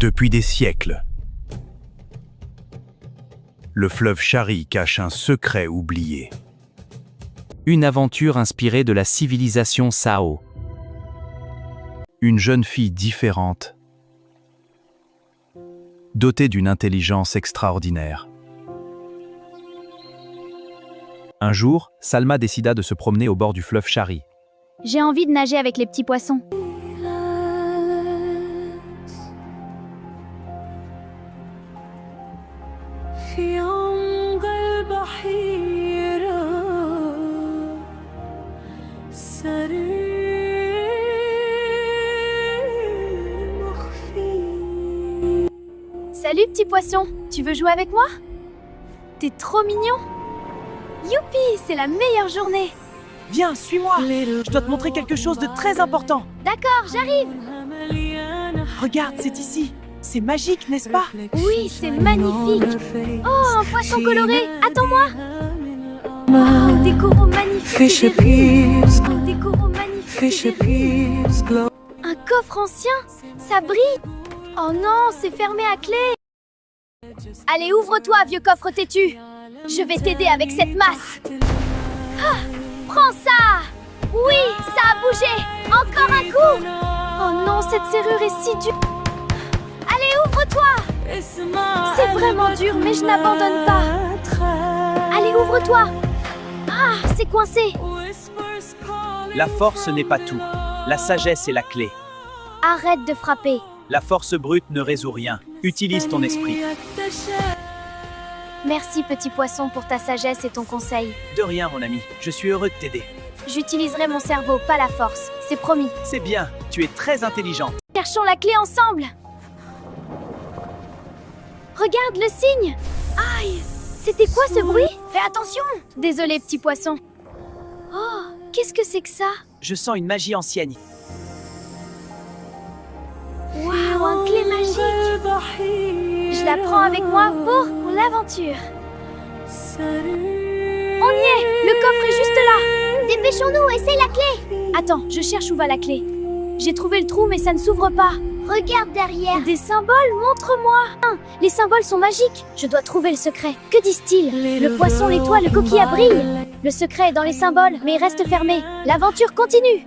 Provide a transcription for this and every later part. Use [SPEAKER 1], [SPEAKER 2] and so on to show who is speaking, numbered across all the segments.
[SPEAKER 1] Depuis des siècles, le fleuve Chari cache un secret oublié.
[SPEAKER 2] Une aventure inspirée de la civilisation Sao.
[SPEAKER 1] Une jeune fille différente, dotée d'une intelligence extraordinaire. Un jour, Salma décida de se promener au bord du fleuve Chari.
[SPEAKER 3] J'ai envie de nager avec les petits poissons. Salut petit poisson, tu veux jouer avec moi? T'es trop mignon. Youpi, c'est la meilleure journée.
[SPEAKER 4] Viens, suis-moi. Je dois te montrer quelque chose de très important.
[SPEAKER 3] D'accord, j'arrive.
[SPEAKER 4] Regarde, c'est ici. C'est magique, n'est-ce pas?
[SPEAKER 3] Oui, c'est magnifique. Oh, un poisson coloré, attends-moi. Un décoro magnifique. Un décoro magnifique. Un coffre ancien, ça brille. Oh non, c'est fermé à clé. Allez, ouvre-toi, vieux coffre têtu. Je vais t'aider avec cette masse. Ah, prends ça. Oui, ça a bougé. Encore un coup. Oh non, cette serrure est si dure. Allez, ouvre-toi. C'est vraiment dur, mais je n'abandonne pas. Allez, ouvre-toi. Ah, c'est coincé.
[SPEAKER 5] La force n'est pas tout. La sagesse est la clé.
[SPEAKER 3] Arrête de frapper.
[SPEAKER 5] La force brute ne résout rien. Utilise ton esprit.
[SPEAKER 3] Merci petit poisson pour ta sagesse et ton conseil.
[SPEAKER 5] De rien, mon ami. Je suis heureux de t'aider.
[SPEAKER 3] J'utiliserai mon cerveau, pas la force. C'est promis.
[SPEAKER 5] C'est bien. Tu es très intelligente.
[SPEAKER 3] Cherchons la clé ensemble. Regarde le signe. Aïe, c'était quoi ce bruit? Fais attention. Désolé petit poisson. Oh, qu'est-ce que c'est que ça?
[SPEAKER 5] Je sens une magie ancienne.
[SPEAKER 3] Waouh, un clé magique. Je la prends avec moi pour l'aventure. On y est. Le coffre est juste là. Dépêchons-nous, essaye la clé. Attends, je cherche où va la clé. J'ai trouvé le trou mais ça ne s'ouvre pas. Regarde derrière. Des symboles, montre-moi. Les symboles sont magiques. Je dois trouver le secret. Que disent-ils? Le poisson, l'étoile, le coquillage brille. Le secret est dans les symboles, mais il reste fermé. L'aventure continue.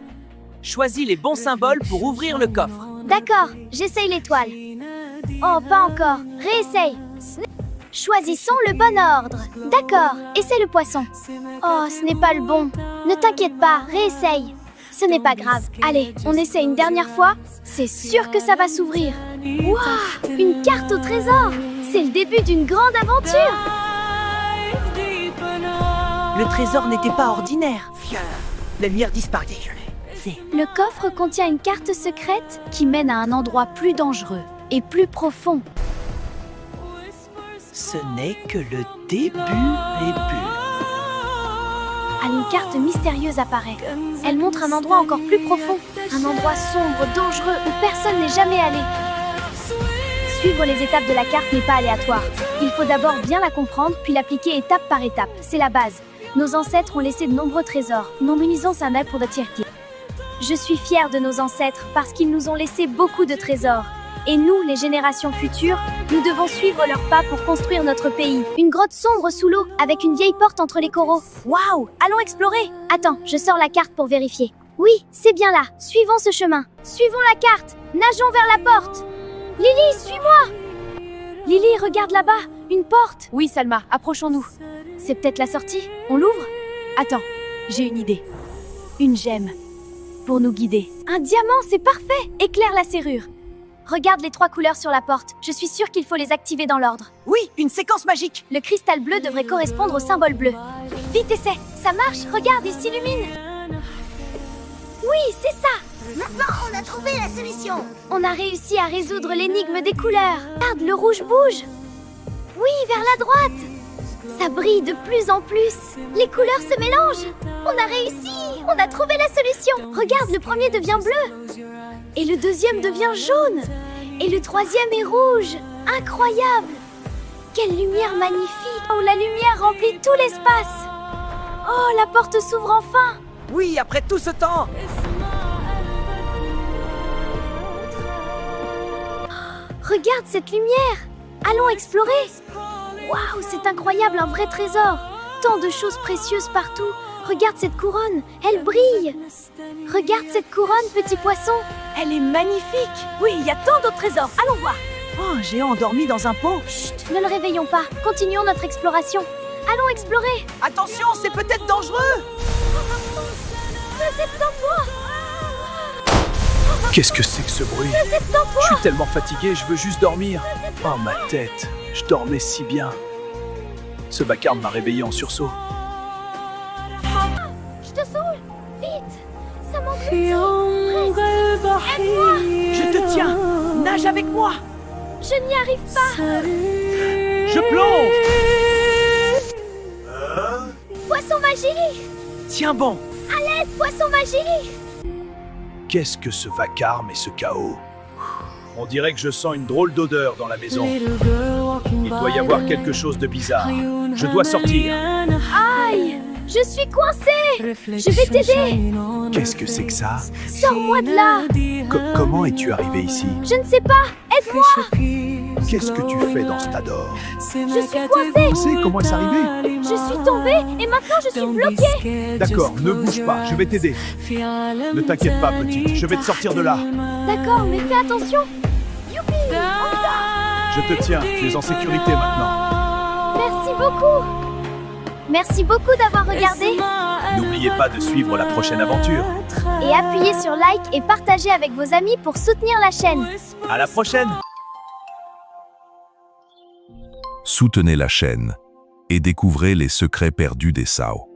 [SPEAKER 5] Choisis les bons symboles pour ouvrir le coffre.
[SPEAKER 3] D'accord, j'essaye l'étoile. Oh, pas encore. Réessaye. Choisissons le bon ordre. D'accord, essaie le poisson. Oh, ce n'est pas le bon. Ne t'inquiète pas, réessaye. Ce n'est pas grave. Allez, on essaie une dernière fois. C'est sûr que ça va s'ouvrir. Waouh, une carte au trésor. C'est le début d'une grande aventure.
[SPEAKER 4] Le trésor n'était pas ordinaire. La lumière disparaît.
[SPEAKER 3] Le coffre contient une carte secrète qui mène à un endroit plus dangereux et plus profond.
[SPEAKER 4] Ce n'est que le début.
[SPEAKER 3] Une carte mystérieuse apparaît. Elle montre un endroit encore plus profond. Un endroit sombre, dangereux, où personne n'est jamais allé. Suivre les étapes de la carte n'est pas aléatoire. Il faut d'abord bien la comprendre, puis l'appliquer étape par étape. C'est la base. Nos ancêtres ont laissé de nombreux trésors. Nous munisons sa mère pour notre tirki. Je suis fière de nos ancêtres parce qu'ils nous ont laissé beaucoup de trésors. Et nous, les générations futures, nous devons suivre leurs pas pour construire notre pays. Une grotte sombre sous l'eau, avec une vieille porte entre les coraux. Waouh, allons explorer. Attends, je sors la carte pour vérifier. Oui, c'est bien là. Suivons ce chemin. Suivons la carte. Nageons vers la porte. Lily, suis-moi. Lily, regarde là-bas. Une porte.
[SPEAKER 6] Oui, Salma, approchons-nous.
[SPEAKER 3] C'est peut-être la sortie. On l'ouvre?
[SPEAKER 6] Attends, j'ai une idée.
[SPEAKER 3] Une gemme. Pour nous guider. Un diamant, c'est parfait. Éclaire la serrure. Regarde les 3 couleurs sur la porte. Je suis sûre qu'il faut les activer dans l'ordre.
[SPEAKER 4] Oui, une séquence magique.
[SPEAKER 3] Le cristal bleu devrait correspondre au symbole bleu. Vite, essaie. Ça marche. Regarde, il s'illumine. Oui, c'est ça.
[SPEAKER 7] Maintenant, on a trouvé la solution.
[SPEAKER 3] On a réussi à résoudre l'énigme des couleurs. Regarde, le rouge bouge. Oui, vers la droite. Ça brille de plus en plus. Les couleurs se mélangent. On a réussi. On a trouvé la solution. Regarde, le premier devient bleu. Et le deuxième devient jaune. Et le troisième est rouge. Incroyable. Quelle lumière magnifique. Oh, la lumière remplit tout l'espace. Oh, la porte s'ouvre enfin.
[SPEAKER 4] Oui, après tout ce temps.
[SPEAKER 3] Regarde cette lumière! Allons explorer! Waouh, c'est incroyable, un vrai trésor! Tant de choses précieuses partout! Regarde cette couronne, elle brille! Regarde cette couronne, petit poisson!
[SPEAKER 4] Elle est magnifique. Oui, il y a tant d'autres trésors. Allons voir. Oh, un géant endormi dans un pot.
[SPEAKER 3] Chut, ne le réveillons pas, continuons notre exploration. Allons explorer!
[SPEAKER 4] Attention, c'est peut-être dangereux.
[SPEAKER 3] Cosette, sans toi!
[SPEAKER 5] Qu'est-ce que c'est que ce bruit?
[SPEAKER 3] Cosette, sans toi!
[SPEAKER 5] Je suis tellement fatigué, je veux juste dormir. Oh ma tête, je dormais si bien. Ce vacarme m'a réveillé en sursaut.
[SPEAKER 3] Je te saoule! Vite! Ça m'engloutit! Aide-moi!
[SPEAKER 4] Je te tiens. Nage avec moi.
[SPEAKER 3] Je n'y arrive pas!
[SPEAKER 5] Je plonge!
[SPEAKER 3] Poisson magique!
[SPEAKER 4] Tiens bon.
[SPEAKER 3] Poisson magique!
[SPEAKER 5] Qu'est-ce que ce vacarme et ce chaos? On dirait que je sens une drôle d'odeur dans la maison. Il doit y avoir quelque chose de bizarre. Je dois sortir.
[SPEAKER 3] Aïe! Je suis coincée! Je vais t'aider!
[SPEAKER 5] Qu'est-ce que c'est que ça?
[SPEAKER 3] Sors-moi de là!
[SPEAKER 5] Comment es-tu arrivé ici?
[SPEAKER 3] Je ne sais pas! Aide-moi!
[SPEAKER 5] Qu'est-ce que tu fais dans ce tas d'or?
[SPEAKER 3] Je suis coincée!
[SPEAKER 5] Tu sais comment est-ce arrivé?
[SPEAKER 3] Je suis tombée et maintenant je suis bloquée!
[SPEAKER 5] D'accord, ne bouge pas, je vais t'aider. Ne t'inquiète pas, petite, je vais te sortir de là.
[SPEAKER 3] D'accord, mais fais attention! Youpi!
[SPEAKER 5] Je te tiens, tu es en sécurité maintenant.
[SPEAKER 3] Merci beaucoup! Merci beaucoup d'avoir regardé
[SPEAKER 5] N'oubliez pas de suivre la prochaine aventure.
[SPEAKER 3] et appuyez sur like et partagez avec vos amis pour soutenir la chaîne.
[SPEAKER 5] À la prochaine!
[SPEAKER 8] Soutenez la chaîne et découvrez les secrets perdus des Sao.